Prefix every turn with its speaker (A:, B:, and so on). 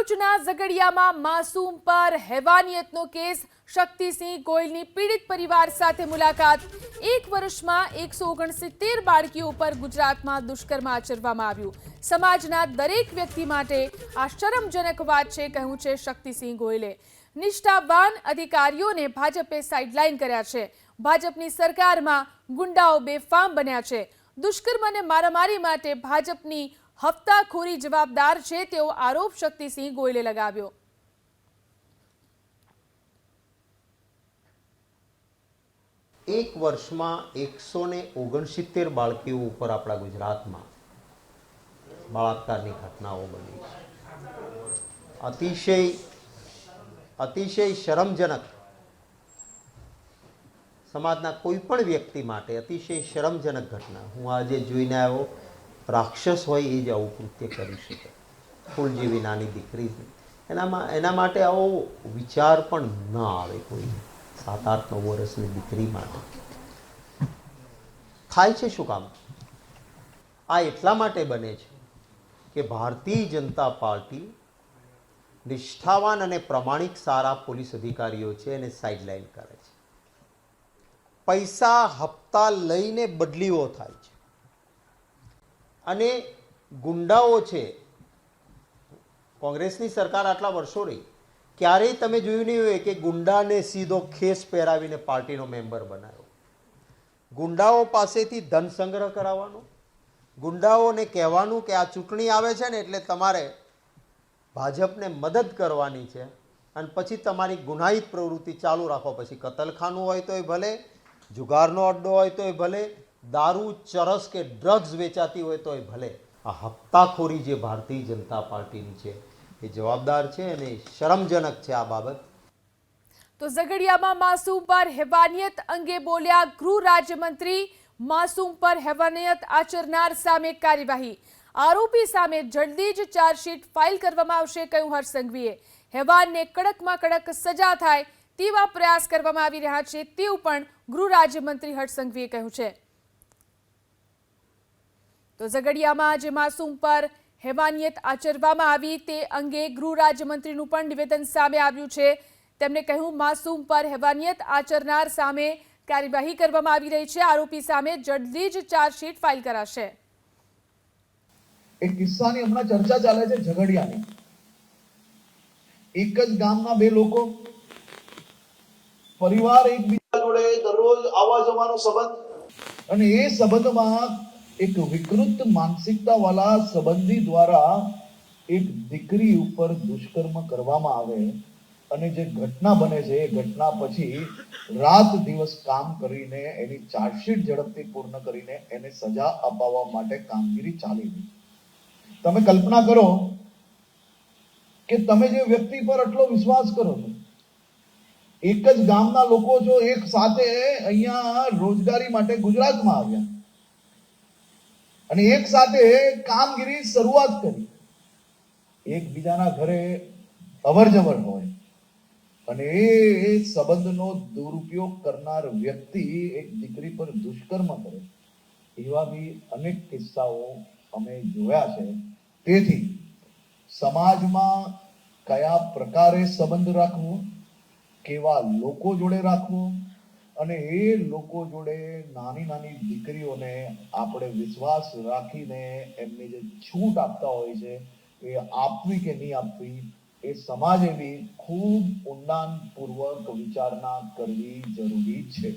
A: ભરૂચના ઝઘડિયામાં માસૂમ પર હેવાનિયતનો કેસ। શક્તિસિંહ ગોયલની પીડિત પરિવાર સાથે મુલાકાત। 1 વર્ષમાં 169 બાળકીઓ પર ગુજરાતમાં દુષ્કર્મ આચરવામાં આવ્યું। સમાજના દરેક વ્યક્તિ માટે આ શરમજનક વાત છે, કહ્યું છે શક્તિસિંહ ગોયલે। નિષ્ઠાવાન અધિકારીઓને ભાજપે સાઇડલાઇન કર્યા છે। ભાજપની સરકારમાં ગુંડાઓ બેફામ બન્યા છે। દુષ્કર્મ અને મારામારી માટે ભાજપની હપ્તાખોરી જવાબદાર છે, તેવો આરોપ શક્તિસિંહ ગોયલે લગાવ્યો।
B: એક વર્ષમાં 169 બાળકીઓ ઉપર આપણા ગુજરાતમાં બળાત્કારની ઘટનાઓ બની છે। અતિશય શરમજનક, સમાજના કોઈ પણ વ્યક્તિ માટે અતિશય શરમજનક ઘટના। હું આજે જોઈને આવ્યો, રાક્ષસ હોય એ જ આવું કૃત્ય કરી શકે। ફૂલ જેવી નાની દીકરી છે, એના માટે આવો વિચાર પણ ન આવે કોઈ 7-8-9 વર્ષની દીકરી માટે। થાય છે શું કામ? આ એટલા માટે બને છે કે ભારતીય જનતા પાર્ટી નિષ્ઠાવાન અને પ્રમાણિક સારા પોલીસ અધિકારીઓ છે એને સાઇડલાઇન કરે છે। પૈસા હપ્તા લઈને બદલીઓ થાય છે અને ગુંડાઓ છે। કોંગ્રેસની સરકાર આટલા વર્ષો રહી, ક્યારેય તમે જોયું નહીં હોય કે ગુંડાને સીધો ખેસ પહેરાવીને પાર્ટીનો મેમ્બર બનાવ્યો। ગુંડાઓ પાસેથી ધન સંગ્રહ કરાવવાનો, ગુંડાઓને કહેવાનું કે આ ચૂંટણી આવે છે ને એટલે તમારે ભાજપને મદદ કરવાની છે અને પછી તમારી ગુનાહિત પ્રવૃત્તિ ચાલુ રાખો। પછી કતલખાનું હોય તોય ભલે, જુગારનો અડ્ડો હોય તોય ભલે, દારૂ, ચરસ કે ડ્રગ્સ વેચાતી હોય તોય ભલે। આ હપ્તાખોરી જે ભારતીય જનતા પાર્ટીની છે એ જવાબદાર છે અને શરમજનક છે આ બાબત।
A: તો ઝઘડિયામાં માસૂમ પર હેવાનિયત અંગે બોલ્યા ગૃહ રાજ્યમંત્રી। માસૂમ પર હેવાનિયત આચરનાર સામે કાર્યવાહી, આરોપી સામે જલ્દી જ ચાર્જશીટ ફાઇલ કરવામાં આવશે, કહ્યું હર્ષ સંઘવીએ। હેવાનને કડકમાં કડક સજા થાય તેવા પ્રયાસ કરવામાં આવી રહ્યા છે, તેવું પણ ગૃહ રાજ્યમંત્રી હર્ષ સંઘવીએ કહ્યું છે। તો ઝઘડિયામાં જે માસૂમ પર હેવાનિયત આચરવામાં આવી તે અંગે ગૃહ રાજ્યમંત્રીનું પણ નિવેદન સામે આવ્યું છે। તેમણે કહ્યું માસૂમ પર હેવાનિયત આચરનાર સામે કાર્યવાહી કરવામાં આવી રહી છે, આરોપી સામે જલ્દી જ ચાર્જશીટ ફાઇલ કરાશે।
C: એક કિસ્સાની હમણાં ચર્ચા ચાલે છે ઝઘડિયાની। એક જ ગામના બે લોકો, પરિવાર એકબીજા જોડે દરરોજ આવવા જવાનો સંબંધ, અને એ સંબંધમાં એક વિકૃત માનસિકતા વાળા સંબંધી દ્વારા એક દીકરી ઉપર દુષ્કર્મ કરવામાં આવે અને જે ઘટના બને છે એ ઘટના પછી રાત દિવસ કામ કરીને એની ચાર્જશીટ ઝડપથી પૂર્ણ કરીને એને સજા અપાવવા માટે કામગીરી ચાલી રહી। તમે કલ્પના કરો કે તમે જે વ્યક્તિ પર આટલો વિશ્વાસ કરો છો, એક જ ગામના લોકો જો એક સાથે અહીંયા રોજગારી માટે ગુજરાતમાં આવ્યા અને એક સાથે કામગીરી શરૂઆત કરી, એકબીજાના ઘરે અવર જવર હોય અને એ સંબંધનો દુરુપયોગ કરનાર વ્યક્તિ એક દીકરી પર દુષ્કર્મ કરે, એવા બી અનેક કિસ્સાઓ અમે જોયા છે। તેથી સમાજમાં કયા પ્રકારે સંબંધ રાખવો, કેવા લોકો જોડે રાખવો અને એ લોકો જોડે નાની નાની દીકરીઓને આપણે વિશ્વાસ રાખીને એમની જે છૂટ આપતા હોય છે એ આપવી કે નહીં આપવી, એ સમાજે બી ખૂબ ઊંડાણપૂર્વક વિચારણા કરવી જરૂરી છે।